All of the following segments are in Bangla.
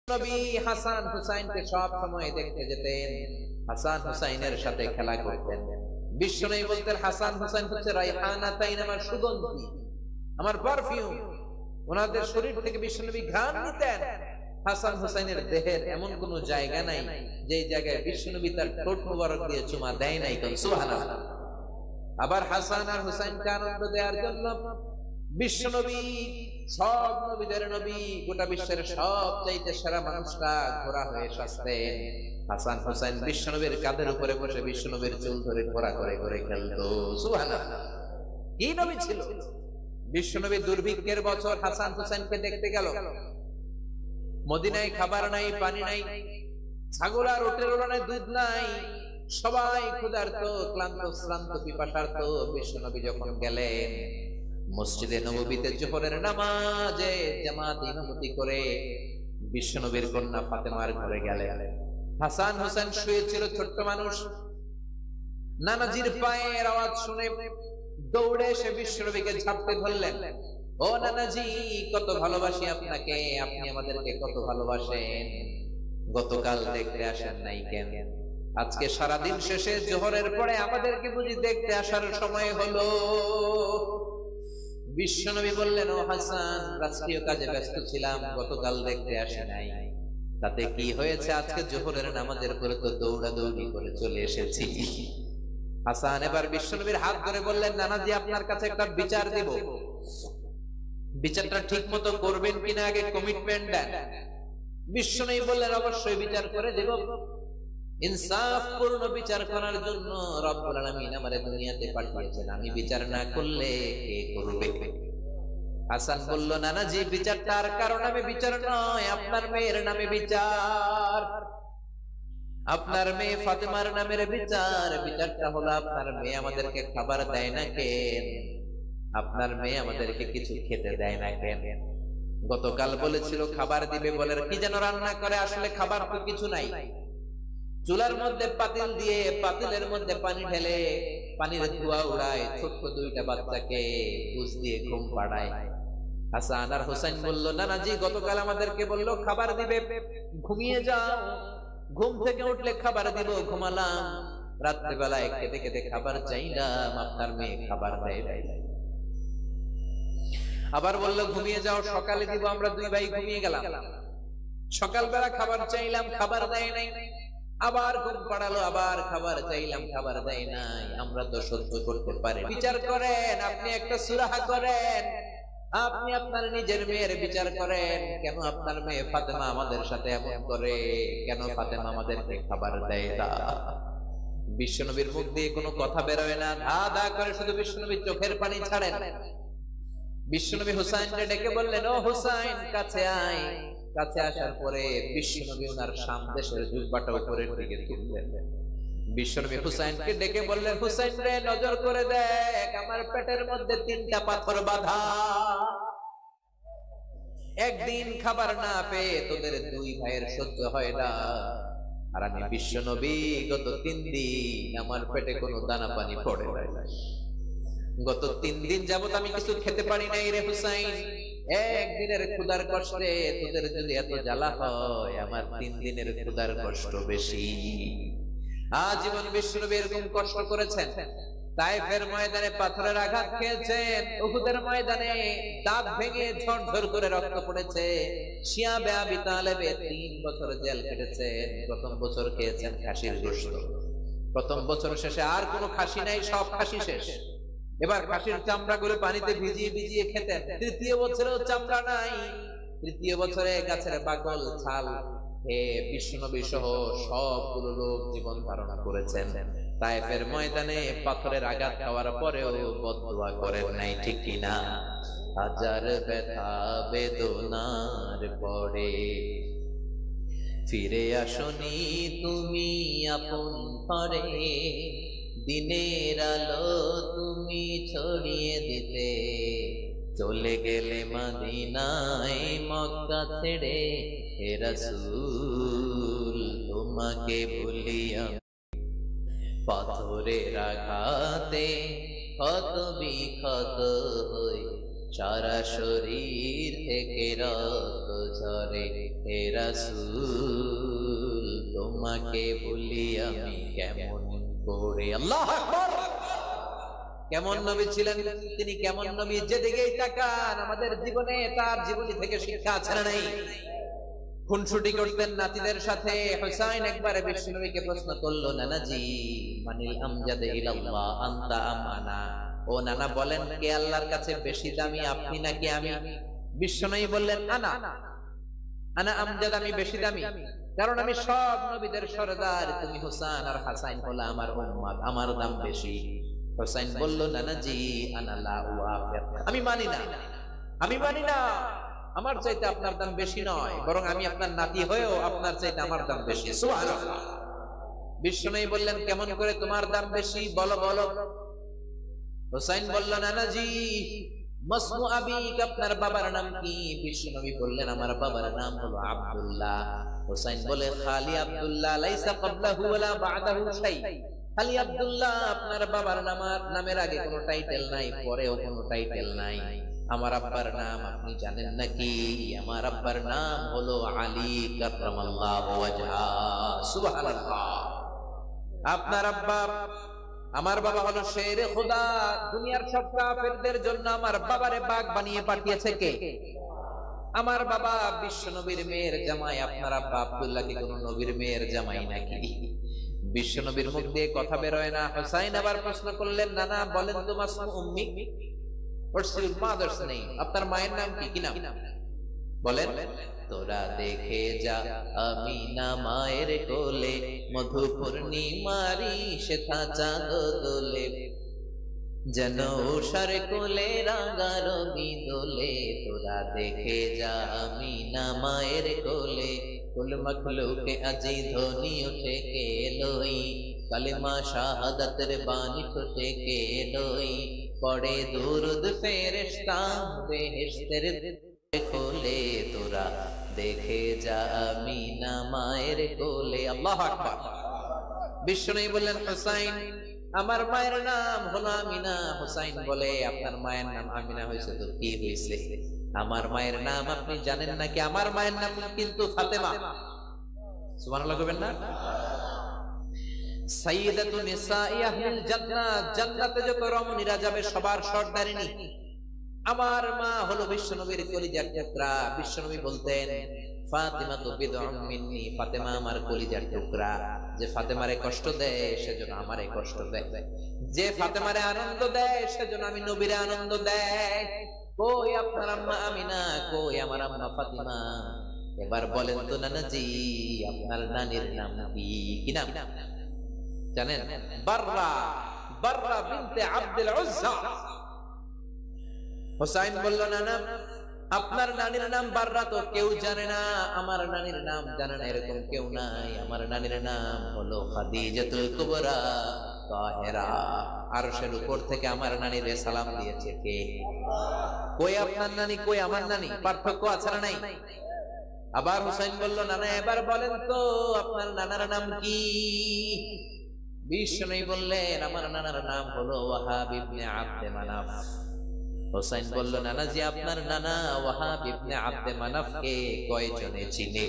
নবী হাসান হুসাইনকে সব সময় দেখতে যেতেন, হাসান হুসাইনের সাথে খেলা করতেন। বিশ্বনবী বলতেন হাসান হুসাইন হচ্ছে রায়হানাতাইন, আমার সুগন্ধি, আমার পারফিউম। ওনাদের শরীর থেকে বিশ্বনবী ঘ্রাণ নিতেন। হাসান হুসাইনের দেহের এমন কোন জায়গা নাই যে জায়গায় বিশ্বনবী তার ঠোঁট মোবারক দিয়ে চুমা দেয় নাই। সুবহানাল্লাহ। আবার হাসান আর হুসাইনকে আনন্দ দেওয়ার জন্য বিশ্বনবী, সব নবীদের নবী, গোটা বিশ্বের সবচাইতে সেরা মানুষটা ঘোড়া হয়ে সাজতেন। হাসান হুসাইন বিশ্বনবীর কাঁধের উপরে বসে বিশ্বনবীর চুল ধরে ঘোড়া করে করে খেলতো। সুবহানাল্লাহ। কি নবী ছিল! বিশ্বনবী দুর্ভিক্ষের বছর হাসান হুসাইনকে দেখতে গেল। মদিনায় খাবার নাই, পানি নাই, ছাগল আর উটের ওড়ানে দুধ নাই, সবাই ক্ষুধার্ত, ক্লান্ত, শ্রান্ত, পিপাসার্ত। বিশ্বনবী যখন গেলেন মসজিদে নববীতে জোহরের নামাজে জামাত ইমামতি করে বিশ্বনবীর কন্যা ফাতেমার ঘরে গেলেন। হাসান হোসেন শুয়েছিল, ছোট্ট মানুষ। নানাজির পায়ের আওয়াজ শুনে দৌড়ে এসে বিশ্বনবীকে ঝাপটে ধরলেন। ও নানাজি, কত ভালোবাসি আপনাকে, আপনি আমাদেরকে কত ভালোবাসেন। গতকাল দেখতে আসেন নাই কেন? আজকে সারাদিন শেষে জোহরের পরে আমাদেরকে বুঝি দেখতে আসার সময় হলো? বিশ্বনবী বললেন, ও হাসান, রাষ্ট্রীয় কাজে ব্যস্ত ছিলাম, গতকাল দেখতে আসে নাই। তাতে কি হয়েছে? আজকে জোহরের নামাজের পরে তো দৌড়াদৌড়ি করে চলে এসেছি। হাসান এবার বিশ্বনবীর হাত ধরে বললেন, নানাজি, আপনার কাছে একটা বিচার দিব, বিচারটা ঠিক মতো করবেন কিনা আগে কমিটমেন্ট দেন। বিশ্বনবী বললেন, অবশ্যই বিচার করে দেব। ইনসাফপূর্ণ বিচার করার জন্য রব্বুল আলামিন আমারে দুনিয়াতে পাঠিয়েছেন, আমি বিচার না করলে কে করবে? হাসান বলল, নানাজি, বিচারটা আর কারো নামে বিচার নয়, আপনার মেয়ের নামে বিচার, আপনার মেয়ে ফাতেমার নামের বিচার। বিচারটা হলো, আপনার মেয়ে আমাদেরকে খাবার দেয় না কেন? আপনার মেয়ে আমাদেরকে কিছু খেতে দেয় না কেন? গতকাল বলেছিল খাবার দিবে, বলে কি যেন রান্না করে, আসলে খাবার তো কিছু নাই। চুলার মধ্যে পাতিল দিয়ে পাতিলের মধ্যে পানি ঢেলে পানির ধোঁয়া উড়ায়, ছোট্ট দুইটা বাচ্চাকে বুঝ দিয়ে ঘুম পাড়ায়। হাসান আর হোসেন বলল, নানাজি, গতকাল আমাদেরকে বলল খাবার দিবে, ঘুমিয়ে যাও, ঘুম থেকে উঠলে খাবার দিব, ঘুমালাম। রাত্রেবেলায় খেতে খেতে খাবার চাইলাম, আপনার মেয়ে খাবার দেয় নাই। আবার বলল ঘুমিয়ে যাও, সকালে দিব, আমরা দুই ভাই ঘুমিয়ে গেলাম। সকালবেলা খাবার চাইলাম, খাবার দেয় নাই। আবার ঘুম পাড়ালো, আবার খাবার চাইলাম, খাবার দেয় নাই। আমরা তো সহ্য করতে পারি। বিচার করেন, আপনি একটা সুরাহা করেন, আপনি আপনার নিজের মেয়ের বিচার করেন। কেন আপনার মেয়ে ফাতেমা আমাদের সাথে এমন করে? কেন ফাতেমা আমাদেরকে খাবার দেয় না? বিশ্বনবীর মুখ দিয়ে কোনো কথা বেরোয় না, ধা ধা করে শুধু বিশ্বনবী চোখের পানি ছাড়েন। বিশ্বনবী হুসাইনকে ডেকে বললেন, ও হুসাইন, কাছে আয়। কাছে আসার পরে বিশ্বনবী ওনার সামদেশের জুব্বাটা উপরের দিকে তুললেন। বিশ্বনবী হুসাইনকে ডেকে বললেন, হুসাইন রে, নজর করে দেখ, আমার পেটের মধ্যে 3টা পাথর বাঁধা। একদিন খাবার না পেয়ে তোদের দুই ভাইয়ের সহ্য হয় না, আর আমি বিশ্বনবী গত 3 দিন আমার পেটে কোনো দানা পানি পড়ে নাই। গত 3 দিন যাবত আমি কিছু খেতে পারি নাই রে হুসাইন। একদিনের ক্ষুধার কষ্টে তোদের যদি এত জ্বালা হয়, আমার 3 দিনের ক্ষুধার কষ্ট বেশি। আজীবন বিশ্বনবী এরকম কষ্ট করেছেন। তায়েফের ময়দানে পাথরের আঘাত খেয়েছেন, উহুদের ময়দানে দাঁত ভেঙে ঝরঝর করে রক্ত পড়েছে। শিয়াবে আবি তালেবে 3 বছর জেল কেটেছেন। প্রথম বছর খেয়েছেন খাসির গোশত, প্রথম বছর শেষে আর কোনো খাসি নাই, সব খাসি শেষ। এবার খাসির চামড়া গুলো পানিতে ভিজিয়ে ভিজিয়ে খেতেন। তৃতীয় বছরেও চামড়া নাই। তৃতীয় বছরে গাছের বাকল ছাল খেয়ে বিশ্বনবী সহ সবগুলো লোক জীবন ধারণা করেছেন। তায়েফের ময়দানে পাথরের আঘাত খাওয়ার পরেও বদদুয়া করেন নাই, ঠিক কিনা? হাজার ব্যথা বেদনার পরে ফিরে আসনি তুমি আপন ঘরে, দিনের আলো তুমি ছড়িয়ে দিতে, চলে গেলে মদিনায় মক্কা ছেড়ে, হে রাসূল তোমাকে ভুলিয়া পাথরের আঘাতে ক্ষত বিক্ষত হই, সারা শরীর থেকে রক্ত ঝরে হে রাসূল তোমাকে ভুলি আমি কেমন করে। আল্লাহু আকবার। কেমন নবী ছিলেন তিনি, কেমন নবী যেদিকেই তাকান আমাদের জীবনে তার জীবনী থেকে শিক্ষা আছে না নাই? খুনসুটি করতেন নাতিদের সাথে। হুসাইন একবার বিশ্বনবীকে প্রশ্ন করলো, নানাজি মানিল আমজাদে ইলাল্লাহ আনতা আম আনা, ও নানা বলেন কে আল্লাহর কাছে বেশি দামি, আপনি নাকি আমি? বিশ্বনবী বললেন আনা আনা আমজাদ, আমি বেশি দামি, কারণ আমি সব নবীদের সরদার, তুমি হুসাইন আর হাসাইন হলো আমার উম্মত, আমার দাম বেশি। হুসাইন বলল, নানাজি আনা লা ওয়াফিক, আমি মানি না, আমি মানি না, আমার চাইতে আপনার দাম বেশি নয়, বরং আমি আপনার নাতি হয়েও আপনার চাইতে আমার দাম বেশি। সুবহানাল্লাহ। বিশ্বনবী বললেন, কেমন করে তোমার দাম বেশি, বলো বলো। হুসাইন বলল, নানাজি মাসমু আবিক, আপনার বাবার নাম কি? বিশ্বনবী বললেন, আমার বাবার নাম হলো আব্দুল্লাহ। হুসাইন বলে, খালি আব্দুল্লাহ, লাইসা ক্বাবলাহু ওয়ালা বা'দাহু শাই, খালি আব্দুল্লাহ, আপনার বাবার নামের আগে কোনো টাইটেল নাই, পরেও কোনো টাইটেল নাই। আমার আব্বার নাম আপনি জানেন নাকি? আমার আব্বার নাম হলো আলী কাররামাল্লাহু ওয়াজহা। সুবহানাল্লাহ। আপনার আব্বা, আমার বাবা হলো শেরে খোদা, দুনিয়ার সব কাফেরদের জন্য আমার বাবারে বাগ বানিয়ে পাঠিয়েছে কে? আমার বাবা বিশ্বনবীর মেয়ের জামাই। আপনার আব্বা আব্দুল্লাহ কি কোনো নবীর মেয়ের জামাই নাকি? বিশ্বনবীর মুখ দিয়ে কথা বের হয় না। হুসাইন আবার প্রশ্ন করলেন, নানা বলেন তো মাসমু উম্মি, হোয়াটস ইওর মাদারস নেম, আপনার মায়ের নাম কি? কি নাম বলেন? তোরা দেখে যা আমিনা মায়ের কোলে, মধু পূর্ণিমারি সেথা চাঁদ দোলে, যেন উষার কোলে রাঙা রবি দোলে। তোরা দেখে যা আমিনা মায়ের কোলে, কুল মখলুকে আজি ধ্বনি উঠে কে লই, কালেমা শাহাদাতের বাণী ফুটে কে লই, পড়ে দুরুদ ফেরেশতা বেহেশতের কোলে। তোরা দেখে যা আমিনা মায়ের কোলে। আল্লাহু আকবার। বিশ্বনবী বললেন, হুসাইন আমার মায়ের নাম হলো আমিনা। হুসাইন বলে, আপনার মায়ের নাম আমিনা হয়েছে তো কি হয়েছে? আমার মায়ের নাম আপনি জানেন নাকি? আমার মায়ের নাম কিন্তু ফাতেমা। সুবহানাল্লাহ কইবেন না? সাইয়্যিদাতু নিসাই আহলিল জান্নাত, জান্নাতে যত রমণীরা যাবে সবার সর্দারিনী আমার মা হলো বিশ্বনবীর কলিজার টুকরা। বিশ্বনবী বলতেন, ফাতিমা তো বিদউম মিন্নি, ফাতেমা আমার কলিজার টুকরা। যে ফাতেমারে কষ্ট দেয় সেজন্য আমারে কষ্ট দেয়, যে ফাতেমারে আনন্দ দেয় সেজন্য আমি নবীরে আনন্দ দেয়। কই আপনার আম্মা আমিনা, কই আমার আম্মা ফাতিমা? এবার বলেন তো নানাজি, আপনার নানির নাম কি? কি নাম জানেন? বাররা, বাররা বিনতে আব্দুল উজ্জা। হুসাইন বলল, নানা আপনার নানির নাম বাররা তো কেউ জানে না, আমার নানির নাম জানে না এরকম কেউ নাই। আমার নানির নাম হলো খাদিজাতুল কুবরা তাহেরা। আরশের উপর থেকে আমার নানির সালাম দিয়েছে কে? কই আপনার নানি, কই আমার নানি? পার্থক্য আছে না নাই? আবার হুসাইন বলল, নানা এবার বলেন তো আপনার নানার নাম কি? বিশ্বনবী বললেন, আমার নানার নাম হলো ওয়াহাব ইবনে আব্দে মানাফ। হুসাইন বলল, নানাজি আপনার নানা ওয়াহাব ইবনে আব্দে মানাফকে কয়জনে চিনে?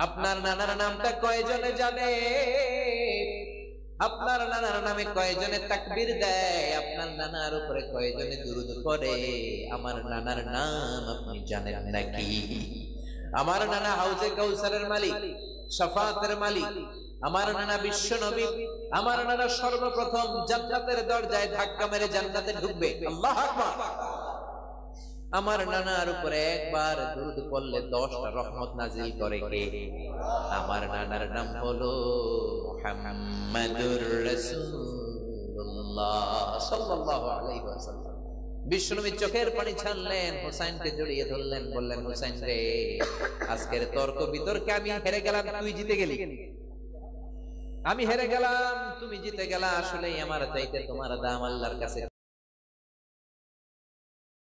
আপনার নানার নামটা কয়জনে জানে? আপনার নানার নামে কয়জনে তাকবীর দেয়? আপনার নানার উপরে কয়জনে দুরূদ পড়ে? আমার নানার নাম আপনি জানেন নাকি? আমার নানা হাউজে কাউসারের মালিক, শাফাতের মালিক। আমার নানা বিশ্ব নবী। আমার নানা সর্বপ্রথম জান্নাতের দরজায় ধাক্কা মেরে জান্নাতে ঢুকবে। আল্লাহু আকবার। আমার নানার উপরে একবার দুরূদ পড়লে 10টা রহমত নাজিল করে কে? আমার নানার নাম হলো মুহাম্মাদুর রাসূলুল্লাহ সাল্লাল্লাহু আলাইহি ওয়াসাল্লাম। বিশ্বনবী চোখের পানি ছাড়লেন, হুসাইনকে জড়িয়ে ধরলেন, বললেন, হুসাইন রে, আজকের তর্ক বিতর্কে আমি হেরে গেলাম, তুই জিতে গেলি। আমি হেরে গেলাম, তুমি জিতে গেলা। আসলে আমার চাইতে তোমার দাম আল্লাহর কাছে